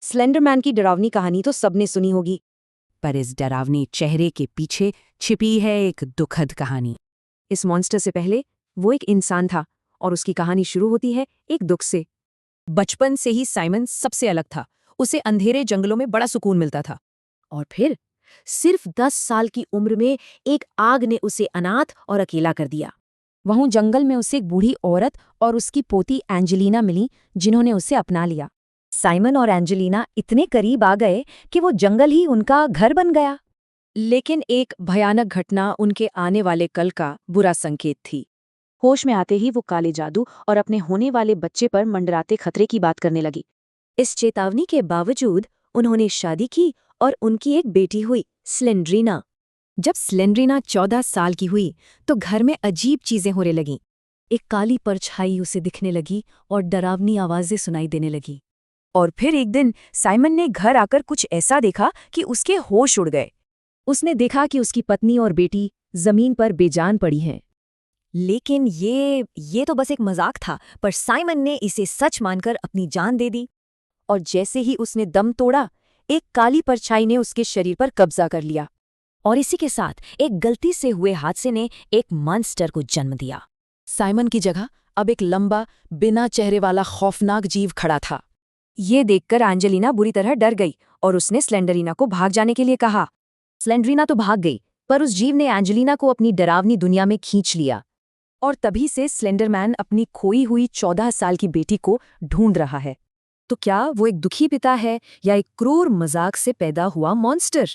Slenderman की डरावनी कहानी तो सबने सुनी होगी, पर इस डरावने चेहरे के पीछे छिपी है एक दुखद कहानी। इस मॉन्स्टर से पहले वो एक इंसान था और उसकी कहानी शुरू होती है एक दुख से। बचपन से ही साइमन सबसे अलग था। उसे अंधेरे जंगलों में बड़ा सुकून मिलता था। और फिर सिर्फ 10 साल की उम्र में एक आग ने उसे अनाथ और अकेला कर दिया। वहीं जंगल में उसे एक बूढ़ी औरत और उसकी पोती एंजेलिना मिली, जिन्होंने उसे अपना लिया। साइमन और एंजेलिना इतने करीब आ गए कि वो जंगल ही उनका घर बन गया। लेकिन एक भयानक घटना उनके आने वाले कल का बुरा संकेत थी। होश में आते ही वो काले जादू और अपने होने वाले बच्चे पर मंडराते खतरे की बात करने लगी। इस चेतावनी के बावजूद उन्होंने शादी की और उनकी एक बेटी हुई, स्लेंड्रीना। जब स्लेंड्रीना 14 साल की हुई तो घर में अजीब चीजें होने लगीं। एक काली परछाई उसे दिखने लगी और डरावनी आवाजें सुनाई देने लगी। और फिर एक दिन साइमन ने घर आकर कुछ ऐसा देखा कि उसके होश उड़ गए। उसने देखा कि उसकी पत्नी और बेटी जमीन पर बेजान पड़ी हैं। लेकिन ये तो बस एक मजाक था, पर साइमन ने इसे सच मानकर अपनी जान दे दी। और जैसे ही उसने दम तोड़ा, एक काली परछाई ने उसके शरीर पर कब्जा कर लिया। और इसी के साथ एक गलती से हुए हादसे ने एक मॉन्स्टर को जन्म दिया। साइमन की जगह अब एक लंबा, बिना चेहरे वाला खौफनाक जीव खड़ा था। ये देखकर एंजेलिना बुरी तरह डर गई और उसने स्लेंडरीना को भाग जाने के लिए कहा। स्लेंडरीना तो भाग गई, पर उस जीव ने एंजेलिना को अपनी डरावनी दुनिया में खींच लिया। और तभी से स्लेंडरमैन अपनी खोई हुई 14 साल की बेटी को ढूंढ रहा है। तो क्या वो एक दुखी पिता है या एक क्रूर मजाक से पैदा हुआ मॉन्स्टर?